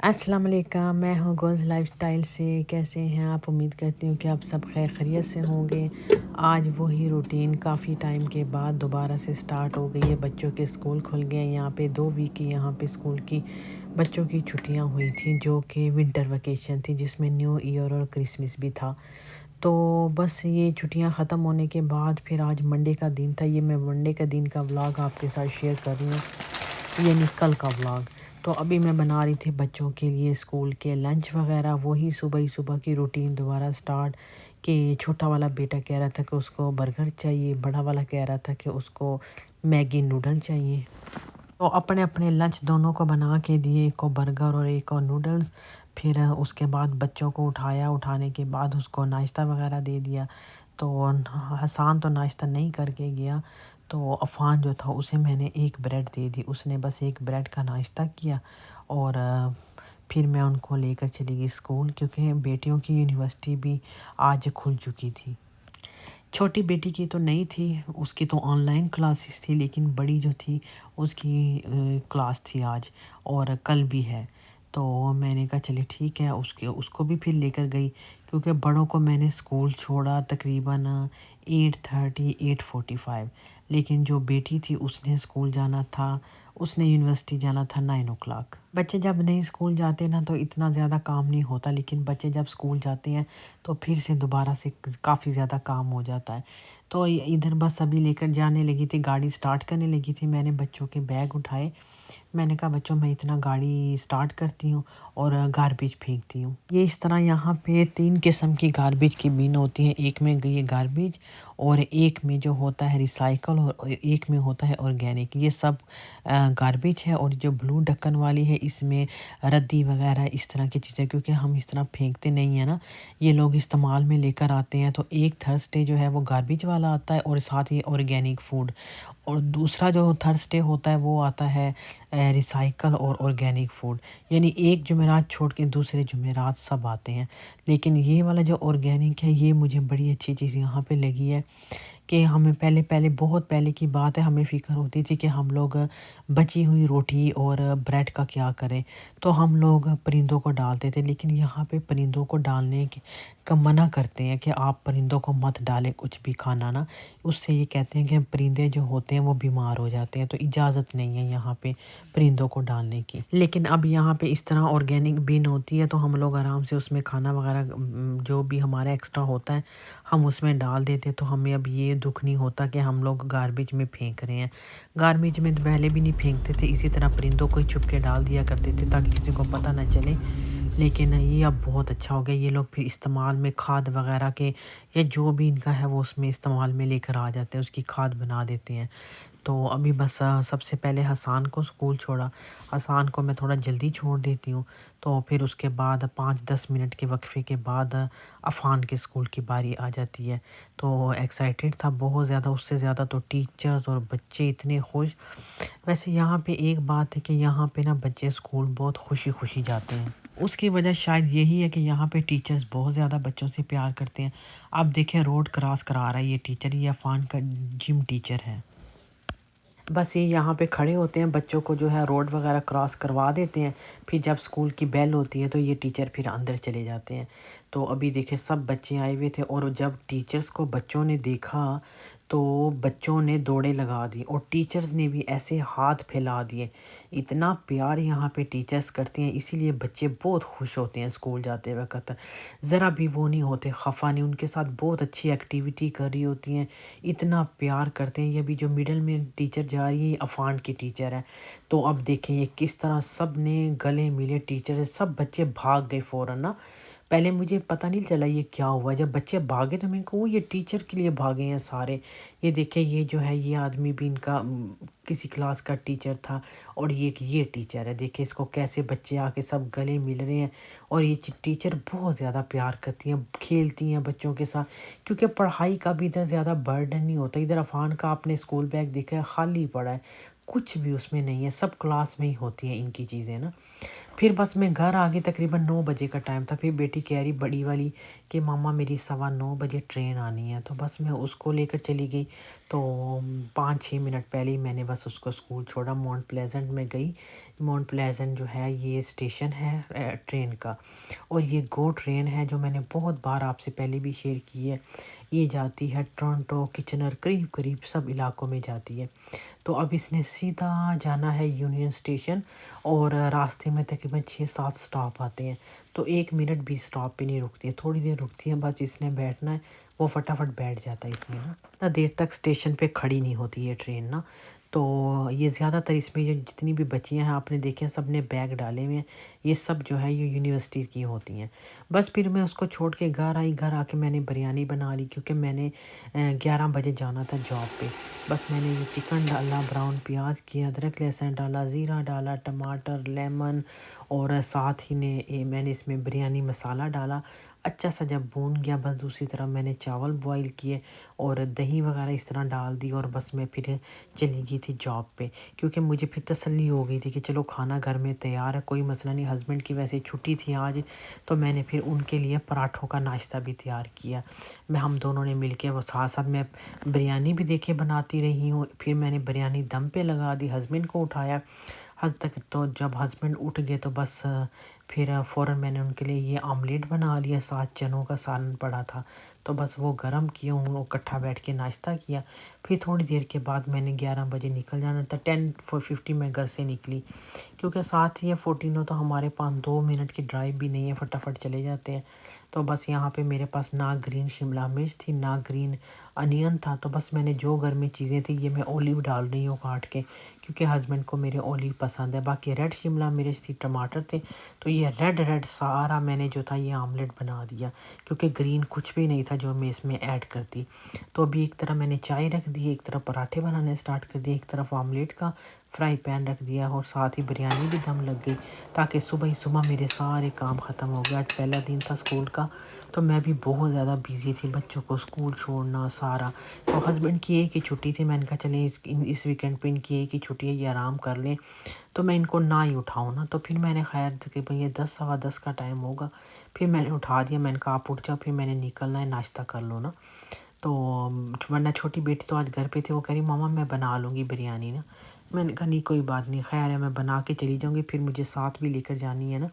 अस्सलाम वालेकुम, मैं हूँ गोल्स लाइफस्टाइल से। कैसे हैं आप? उम्मीद करती हूँ कि आप सब खैर खैरियत से होंगे। आज वही रूटीन काफ़ी टाइम के बाद दोबारा से स्टार्ट हो गई है। बच्चों के स्कूल खुल गए हैं। यहाँ पे 2 वीक की यहाँ पे स्कूल की बच्चों की छुट्टियाँ हुई थी, जो कि विंटर वेकेशन थी, जिसमें न्यू ईयर और क्रिसमस भी था। तो बस ये छुट्टियाँ ख़त्म होने के बाद फिर आज मंडे का दिन था। ये मैं मंडे का दिन का व्लॉग आपके साथ शेयर कर रही हूँ, यानी कल का व्लॉग। तो अभी मैं बना रही थी बच्चों के लिए स्कूल के लंच वगैरह। वही सुबह ही सुबह की रूटीन दोबारा स्टार्ट, कि छोटा वाला बेटा कह रहा था कि उसको बर्गर चाहिए, बड़ा वाला कह रहा था कि उसको मैगी नूडल चाहिए। तो अपने अपने लंच दोनों को बना के दिए, एक को बर्गर और एक को नूडल्स। फिर उसके बाद बच्चों को उठाया, उठाने के बाद उसको नाश्ता वगैरह दे दिया। तो हसान तो नाश्ता नहीं करके गया, तो अफ़ान जो था उसे मैंने एक ब्रेड दे दी। उसने बस एक ब्रेड का नाश्ता किया और फिर मैं उनको लेकर चली गई स्कूल, क्योंकि बेटियों की यूनिवर्सिटी भी आज खुल चुकी थी। छोटी बेटी की तो नहीं थी, उसकी तो ऑनलाइन क्लासेस थी, लेकिन बड़ी जो थी उसकी क्लास थी आज और कल भी है। तो मैंने कहा चलिए ठीक है, उसको भी फिर लेकर गई, क्योंकि बड़ों को मैंने स्कूल छोड़ा तकरीबन 8:30 8:45, लेकिन जो बेटी थी उसने स्कूल जाना था, उसने यूनिवर्सिटी जाना था 9 o'clock। बच्चे जब नहीं स्कूल जाते ना तो इतना ज़्यादा काम नहीं होता, लेकिन बच्चे जब स्कूल जाते हैं तो फिर से दोबारा से काफ़ी ज़्यादा काम हो जाता है। तो इधर बस अभी लेकर जाने लगी थी, गाड़ी स्टार्ट करने लगी थी। मैंने बच्चों के बैग उठाए। मैंने कहा बच्चों, मैं इतना गाड़ी स्टार्ट करती हूँ और गार्बेज फेंकती हूँ। ये इस तरह यहाँ पे 3 किस्म की गार्बेज की बिन होती हैं। एक में ये गार्बेज, और एक में जो होता है रिसाइकल, और एक में होता है ऑर्गेनिक। ये सब गार्बेज है, और जो ब्लू ढक्कन वाली है इसमें रद्दी वगैरह इस तरह की चीज़ें, क्योंकि हम इस तरह फेंकते नहीं हैं ना, ये लोग इस्तेमाल में लेकर आते हैं। तो एक थर्सडे जो है वो गार्बेज वाला आता है, और साथ ही ऑर्गेनिक फूड। और दूसरा जो थर्सडे होता है वो आता है रिसाइकल और ऑर्गेनिक फूड। यानी एक जुमेरात छोड़ के दूसरे जुमेरात सब आते हैं। लेकिन ये वाला जो ऑर्गेनिक है, ये मुझे बड़ी अच्छी चीज़ यहाँ पे लगी है, कि हमें पहले पहले बहुत पहले की बात है, हमें फ़िक्र होती थी कि हम लोग बची हुई रोटी और ब्रेड का क्या करें। तो हम लोग परिंदों को डालते थे, लेकिन यहाँ पे परिंदों को डालने का मना करते हैं कि आप परिंदों को मत डालें कुछ भी खाना ना। उससे ये कहते हैं कि परिंदे जो होते हैं वो बीमार हो जाते हैं, तो इजाज़त नहीं है यहाँ पे परिंदों को डालने की। लेकिन अब यहाँ पे इस तरह ऑर्गेनिक बिन होती है, तो हम लोग आराम से उसमें खाना वगैरह जो भी हमारा एक्स्ट्रा होता है हम उसमें डाल देते। तो हमें अब ये दुख नहीं होता कि हम लोग गार्बेज में फेंक रहे हैं। गार्बेज में तो पहले भी नहीं फेंकते थे, इसी तरह परिंदों को ही छुप के डाल दिया करते थे ताकि किसी को पता ना चले। लेकिन ये अब बहुत अच्छा हो गया। ये लोग फिर इस्तेमाल में खाद वगैरह के, या जो भी इनका है वो उसमें इस्तेमाल में लेकर आ जाते हैं, उसकी खाद बना देते हैं। तो अभी बस सबसे पहले हसान को स्कूल छोड़ा। हसान को मैं थोड़ा जल्दी छोड़ देती हूँ, तो फिर उसके बाद 5-10 मिनट के वक्फे के बाद अफ़ान के स्कूल की बारी आ जाती है। तो एक्साइटेड था बहुत ज़्यादा, उससे ज़्यादा तो टीचर्स और बच्चे इतने खुश। वैसे यहाँ पे एक बात है कि यहाँ पे ना बच्चे स्कूल बहुत खुशी खुशी जाते हैं। उसकी वजह शायद यही है कि यहाँ पे टीचर्स बहुत ज़्यादा बच्चों से प्यार करते हैं। आप देखें, रोड क्रॉस करा रहा है ये टीचर, ये अफ़ान का जिम टीचर है। बस ये यहाँ पे खड़े होते हैं, बच्चों को जो है रोड वगैरह क्रॉस करवा देते हैं। फिर जब स्कूल की बेल होती है तो ये टीचर फिर अंदर चले जाते हैं। तो अभी देखे सब बच्चे आए हुए थे, और जब टीचर्स को बच्चों ने देखा तो बच्चों ने दौड़े लगा दी, और टीचर्स ने भी ऐसे हाथ फैला दिए। इतना प्यार यहाँ पे टीचर्स करते हैं, इसीलिए बच्चे बहुत खुश होते हैं स्कूल जाते वक्त। ज़रा भी वो नहीं होते खफा नहीं, उनके साथ बहुत अच्छी एक्टिविटी कर रही होती हैं, इतना प्यार करते हैं। ये भी जो मिडल में टीचर जा रही है, ये अफ़ान की टीचर है। तो अब देखें ये किस तरह सब ने गले मिले टीचर से, सब बच्चे भाग गए फ़ौरन ना। पहले मुझे पता नहीं चला ये क्या हुआ, जब बच्चे भागे तो मैंने कहा वो ये टीचर के लिए भागे हैं सारे। ये देखे, ये जो है ये आदमी भी इनका किसी क्लास का टीचर था, और ये टीचर है। देखिए इसको कैसे बच्चे आके सब गले मिल रहे हैं। और ये टीचर बहुत ज़्यादा प्यार करती हैं, खेलती हैं बच्चों के साथ, क्योंकि पढ़ाई का भी इधर ज़्यादा बर्डन नहीं होता। इधर अफ़ान का आपने स्कूल बैग देखा है, खाली पड़ा है, कुछ भी उसमें नहीं है, सब क्लास में ही होती हैं इनकी चीज़ें ना। फिर बस मैं घर आ गई, तकरीबन 9 बजे का टाइम था। फिर बेटी कह रही बड़ी वाली कि मामा मेरी 9:15 बजे ट्रेन आनी है, तो बस मैं उसको लेकर चली गई। तो 5-6 मिनट पहले ही मैंने बस उसको स्कूल छोड़ा, माउंट प्लेजेंट में गई। माउंट प्लेजेंट जो है ये स्टेशन है ट्रेन का, और ये गो ट्रेन है जो मैंने बहुत बार आपसे पहले भी शेयर की है। ये जाती है टोरंटो, किचनर, करीब करीब सब इलाकों में जाती है। तो अब इसने सीधा जाना है यूनियन स्टेशन, और रास्ते में तकरीबन 6-7 स्टॉप आते हैं। तो 1 मिनट भी स्टॉप पे नहीं रुकती है, थोड़ी देर रुकती है, बस इसने बैठना है, वो फटाफट बैठ जाता है इसमें ना। इतना देर तक स्टेशन पे खड़ी नहीं होती है ट्रेन ना। तो ये ज़्यादातर इसमें जो जितनी भी बच्चियां हैं आपने देखे हैं, सब ने बैग डाले हुए हैं। ये सब जो है ये यूनिवर्सिटीज़ की होती हैं। बस फिर मैं उसको छोड़ के घर आई। घर आके मैंने बिरयानी बना ली, क्योंकि मैंने 11 बजे जाना था जॉब पे। बस मैंने ये चिकन डाला, ब्राउन प्याज किया, अदरक लहसुन डाला, ज़ीरा डाला, टमाटर, लेमन, और साथ ही मैंने इसमें बिरयानी मसाला डाला। अच्छा सा जब भून गया, बस दूसरी तरफ मैंने चावल बॉईल किए और दही वगैरह इस तरह डाल दी, और बस मैं फिर चली गई थी जॉब पे। क्योंकि मुझे फिर तसल्ली हो गई थी कि चलो खाना घर में तैयार है, कोई मसला नहीं। हस्बैंड की वैसे छुट्टी थी आज, तो मैंने फिर उनके लिए पराठों का नाश्ता भी तैयार किया। हम दोनों ने मिलके, वो साथ साथ मैं बिरयानी भी देखे बनाती रही हूँ। फिर मैंने बिरयानी दम पे लगा दी, हस्बैंड को उठाया। हद तक तो जब हस्बैंड उठ गए तो बस फिर फ़ौरन मैंने उनके लिए ये आमलेट बना लिया, साथ चनों का सालन पड़ा था, तो बस वो गरम किया, वो इकट्ठा बैठ के नाश्ता किया। फिर थोड़ी देर के बाद मैंने 11 बजे निकल जाना था। 10:50 मैं घर से निकली, क्योंकि साथ ही है 14 हो, तो हमारे पास 2 मिनट की ड्राइव भी नहीं है, फटाफट चले जाते हैं। तो बस यहाँ पे मेरे पास ना ग्रीन शिमला मिर्च थी, ना ग्रीन अनियन था। तो बस मैंने जो घर में चीज़ें थी, ये मैं ओलिव डाल रही हूँ काट के, क्योंकि हस्बैंड को मेरे ओलिव पसंद है। बाकी रेड शिमला मिर्च थी, टमाटर थे, तो ये रेड रेड सारा मैंने जो था ये आमलेट बना दिया, क्योंकि ग्रीन कुछ भी नहीं था जो मैं इसमें ऐड करती। तो अभी एक तरफ मैंने चाय रख दी, एक तरफ पराठे बनाने स्टार्ट कर दिए, एक तरफ आमलेट का फ्राई पैन रख दिया, और साथ ही बिरयानी भी दम लग गई, ताकि सुबह ही सुबह मेरे सारे काम ख़त्म हो गया। आज पहला दिन था स्कूल का, तो मैं भी बहुत ज़्यादा बिज़ी थी, बच्चों को स्कूल छोड़ना सारा। तो हस्बैंड की एक ही छुट्टी थी, मैंने कहा चलें इस वीकेंड पे इनकी एक ही छुट्टी है, ये आराम कर लें, तो मैं इनको ना ही उठाऊँ ना। तो फिर मैंने खैर तकरीबन ये 10 सवा 10 का टाइम होगा, फिर मैंने उठा दिया। मैंने कहा आप उठ जाओ, फिर मैंने निकलना है, नाश्ता कर लो ना। तो वरना छोटी बेटी तो आज घर पे थी, वो कह रही मामा मैं बना लूँगी बिरयानी ना। मैंने कहा नहीं कोई बात नहीं, खैर है, मैं बना के चली जाऊँगी, फिर मुझे साथ भी लेकर जानी है ना,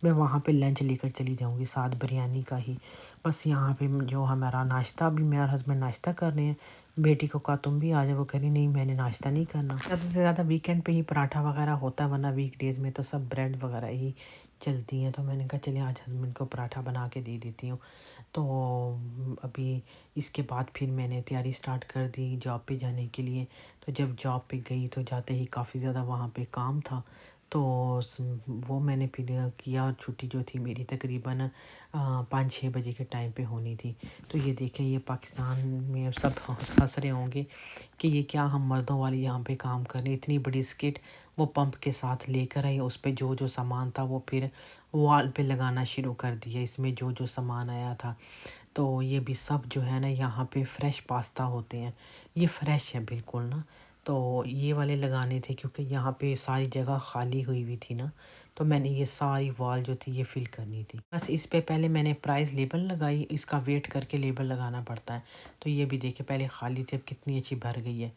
मैं वहाँ पे लंच लेकर चली जाऊँगी साथ बिरयानी का ही। बस यहाँ पे जो हमारा नाश्ता, भी मैं और हस्बैंड नाश्ता कर रहे हैं। बेटी को कहा तुम भी आ जाओ, वो कह रही नहीं मैंने नाश्ता नहीं करना। ज़्यादा से ज़्यादा वीकेंड पे ही पराठा वगैरह होता है, वरना वीकडेज़ में तो सब ब्रेड वगैरह ही चलती हैं। तो मैंने कहा चलिए आज हस्बैंड को पराठा बना के दे देती हूँ। तो अभी इसके बाद फिर मैंने तैयारी स्टार्ट कर दी जॉब पे जाने के लिए। तो जब जॉब पे गई तो जाते ही काफ़ी ज़्यादा वहाँ पे काम था, तो वो मैंने फिर किया। और छुट्टी जो थी मेरी तकरीबन 5-6 बजे के टाइम पे होनी थी। तो ये देखें, ये पाकिस्तान में सब हंस रहे होंगे कि ये क्या हम मर्दों वाली यहाँ पे काम कर रहे हैं। इतनी बड़ी स्किट वो पंप के साथ लेकर आई, उस पे जो जो सामान था वो फिर वॉल पे लगाना शुरू कर दिया, इसमें जो जो सामान आया था। तो ये भी सब जो है ना, यहाँ पे फ्रेश पास्ता होते हैं, ये फ्रेश है बिल्कुल ना। तो ये वाले लगाने थे, क्योंकि यहाँ पे सारी जगह खाली हुई हुई थी ना, तो मैंने ये सारी वॉल जो थी ये फिल करनी थी। बस इस पे पहले मैंने प्राइस लेबल लगाई, इसका वेट करके लेबल लगाना पड़ता है। तो ये भी देखिए पहले खाली थी, अब कितनी अच्छी भर गई है।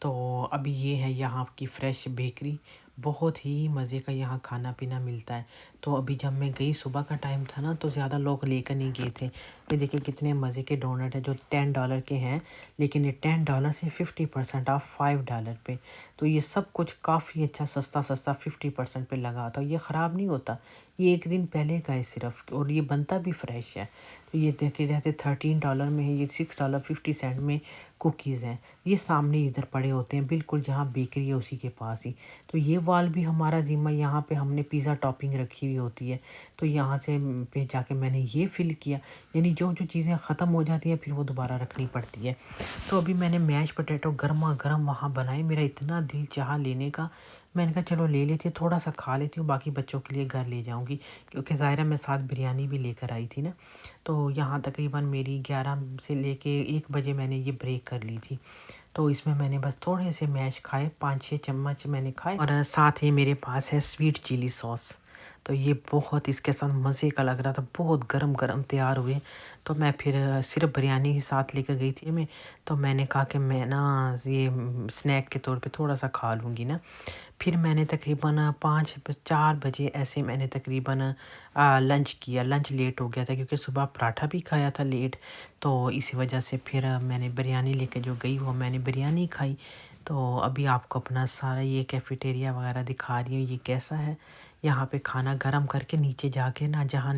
तो अभी ये है यहाँ की फ्रेश बेकरी, बहुत ही मज़े का यहाँ खाना पीना मिलता है। तो अभी जब मैं गई, सुबह का टाइम था ना, तो ज़्यादा लोग लेकर नहीं गए थे। ये देखिए कितने मज़े के डोनट है जो $10 के हैं, लेकिन ये $10 से 50% ऑफ $5 पे। तो ये सब कुछ काफ़ी अच्छा सस्ता सस्ता 50% पे लगा था। ये ख़राब नहीं होता, ये एक दिन पहले का है सिर्फ, और ये बनता भी फ्रेश है। तो ये देखे रहते $13 में है, ये $6.50 में कुकीज़ हैं। ये सामने इधर पड़े होते हैं, बिल्कुल जहाँ बेकरी है उसी के पास ही। तो ये वाल भी हमारा ज़िम्मा, यहाँ पे हमने पिज़्ज़ा टॉपिंग रखी हुई होती है, तो यहाँ से पे जाके मैंने ये फ़िल किया। यानी जो जो चीज़ें ख़त्म हो जाती हैं फिर वो दोबारा रखनी पड़ती है। तो अभी मैंने मैश पोटैटो गर्मा गर्म वहाँ बनाए, मेरा इतना दिल चाहा लेने का, मैंने कहा चलो ले लेती हूँ, थोड़ा सा खा लेती हूँ, बाकी बच्चों के लिए घर ले जाऊँगी, क्योंकि ज़ाहिर मैं साथ बिरयानी भी लेकर आई थी ना। तो यहाँ तकरीबन मेरी 11 से लेके 1 बजे मैंने ये ब्रेक कर ली थी। तो इसमें मैंने बस थोड़े से मैश खाए, 5-6 चम्मच मैंने खाए, और साथ ही मेरे पास है स्वीट चिली सॉस। तो ये बहुत इसके साथ मज़े का लग रहा था, बहुत गरम गरम तैयार हुए। तो मैं फिर सिर्फ बिरयानी ही साथ लेकर गई थी मैं। तो मैंने कहा कि मैं ना ये स्नैक के तौर पे थोड़ा सा खा लूँगी ना। फिर मैंने तकरीबन 4 बजे ऐसे मैंने तकरीबन लंच किया। लंच लेट हो गया था क्योंकि सुबह पराठा भी खाया था लेट। तो इसी वजह से फिर मैंने बिरयानी लेके जो गई वो मैंने बिरयानी खाई। तो अभी आपको अपना सारा ये कैफ़ेटेरिया वगैरह दिखा रही हूँ, ये कैसा है। यहाँ पे खाना गरम करके नीचे जाके ना जहाँ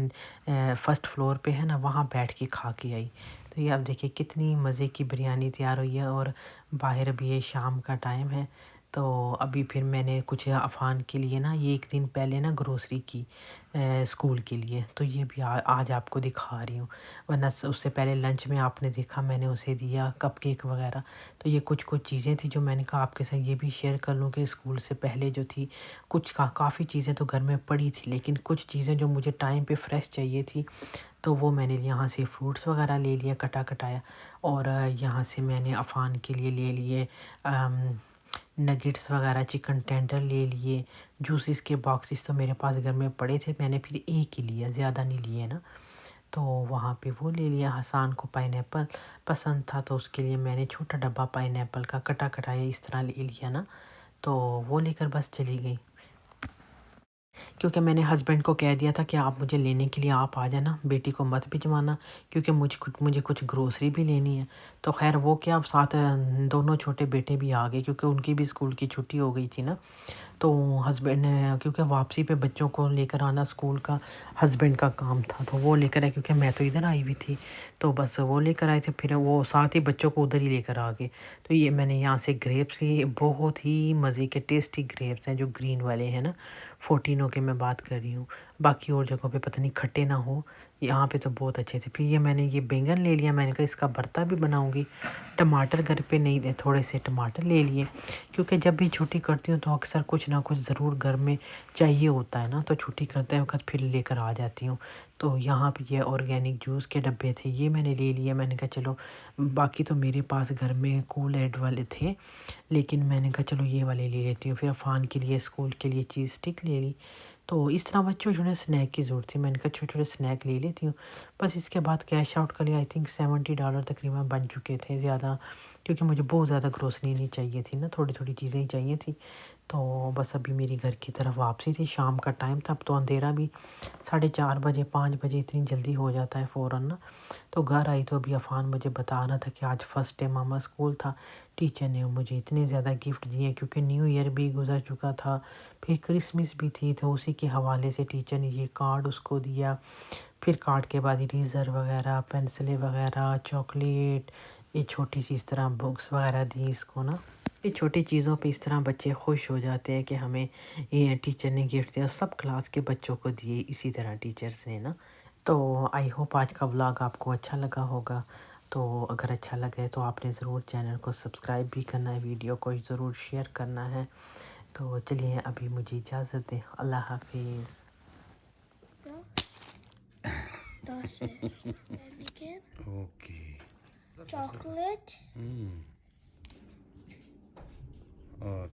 फर्स्ट फ्लोर पे है ना वहाँ बैठ के खा के आई। तो ये आप देखिए कितनी मज़े की बिरयानी तैयार हुई है और बाहर भी ये शाम का टाइम है। तो अभी फिर मैंने कुछ अफ़ान के लिए ना ये 1 दिन पहले ना ग्रोसरी की स्कूल के लिए। तो ये भी आज आपको दिखा रही हूँ। वरना उससे पहले लंच में आपने देखा मैंने उसे दिया कपकेक वगैरह। तो ये कुछ चीज़ें थी जो मैंने कहा आपके साथ ये भी शेयर कर लूँ कि स्कूल से पहले जो थी कुछ काफ़ी चीज़ें तो घर में पड़ी थी, लेकिन कुछ चीज़ें जो मुझे टाइम पे फ्रेश चाहिए थी तो वो मैंने यहाँ से फ्रूट्स वगैरह ले लिया कटाया। और यहाँ से मैंने अफ़ान के लिए ले लिए नगेट्स वगैरह, चिकन टेंडर ले लिए। जूसेस के बॉक्सेस तो मेरे पास घर में पड़े थे, मैंने फिर एक ही लिया, ज़्यादा नहीं लिए ना। तो वहाँ पे वो ले लिया। हसान को पाइनएप्पल पसंद था तो उसके लिए मैंने छोटा डब्बा पाइनएप्पल का कटाया इस तरह ले लिया ना। तो वो लेकर बस चली गई। क्योंकि मैंने हस्बैंड को कह दिया था कि आप मुझे लेने के लिए आप आ जाना, बेटी को मत भिजवाना क्योंकि मुझे कुछ ग्रोसरी भी लेनी है। तो ख़ैर वो क्या, अब साथ दोनों छोटे बेटे भी आ गए क्योंकि उनकी भी स्कूल की छुट्टी हो गई थी ना। तो हस्बैंड ने, क्योंकि वापसी पे बच्चों को लेकर आना स्कूल का हस्बैंड का काम था, तो वो लेकर आए क्योंकि मैं तो इधर आई हुई थी। तो बस वो लेकर आए थे, फिर वो साथ ही बच्चों को उधर ही लेकर आ गए। तो ये मैंने यहाँ से ग्रेप्स लिए, बहुत ही मज़े के टेस्टी ग्रेप्स हैं जो ग्रीन वाले हैं ना, 14 के मैं बात कर रही हूँ। बाकी और जगहों पे पता नहीं खट्टे ना हो, यहाँ पे तो बहुत अच्छे थे। फिर ये मैंने ये बैंगन ले लिया, मैंने कहा इसका भरता भी बनाऊँगी। टमाटर घर पे नहीं थे, थोड़े से टमाटर ले लिए क्योंकि जब भी छुट्टी करती हूँ तो अक्सर कुछ ना कुछ ज़रूर घर में चाहिए होता है ना, तो छुट्टी करते वक्त फिर लेकर आ जाती हूँ। तो यहाँ पे ये ऑर्गेनिक जूस के डब्बे थे, ये मैंने ले लिए। मैंने कहा चलो, बाकी तो मेरे पास घर में कूल एड वाले थे, लेकिन मैंने कहा चलो ये वाले ले लेती हूँ। फिर अफ़ान के लिए स्कूल के लिए चीज़ स्टिक ले ली। तो इस तरह बच्चों छोटे स्नैक की ज़रूरत थी, मैंने कहा छोटे छोटे स्नैक ले लेती हूँ। बस इसके बाद कैश आउट कर लिया। आई थिंक $70 तकरीबन बन चुके थे, ज़्यादा क्योंकि मुझे बहुत ज़्यादा ग्रोसरी नहीं चाहिए थी ना, थोड़ी थोड़ी चीज़ें ही चाहिए थी। तो बस अभी मेरी घर की तरफ वापसी थी, शाम का टाइम था, अब तो अंधेरा भी 4:30 बजे 5 बजे इतनी जल्दी हो जाता है फ़ौरन ना। तो घर आई तो अभी अफ़ान मुझे बता रहा था कि आज फ़र्स्ट डे मामा स्कूल था, टीचर ने मुझे इतने ज़्यादा गिफ्ट दिए क्योंकि न्यू ईयर भी गुजर चुका था, फिर क्रिसमस भी थी, तो उसी के हवाले से टीचर ने ये कार्ड उसको दिया। फिर कार्ड के बाद इरेज़र वगैरह, पेंसिलें वगैरह, चॉकलेट, ये छोटी सी इस तरह बुक्स वगैरह दी इसको ना। ये छोटी चीज़ों पे इस तरह बच्चे खुश हो जाते हैं कि हमें ये टीचर ने गिफ्ट दिया। सब क्लास के बच्चों को दिए इसी तरह टीचर्स ने ना। तो आई होप आज का व्लॉग आपको अच्छा लगा होगा। तो अगर अच्छा लगे तो आपने ज़रूर चैनल को सब्सक्राइब भी करना है, वीडियो को ज़रूर शेयर करना है। तो चलिए अभी मुझे इजाज़त दें, अल्लाह हाफिज़। ओके। chocolate और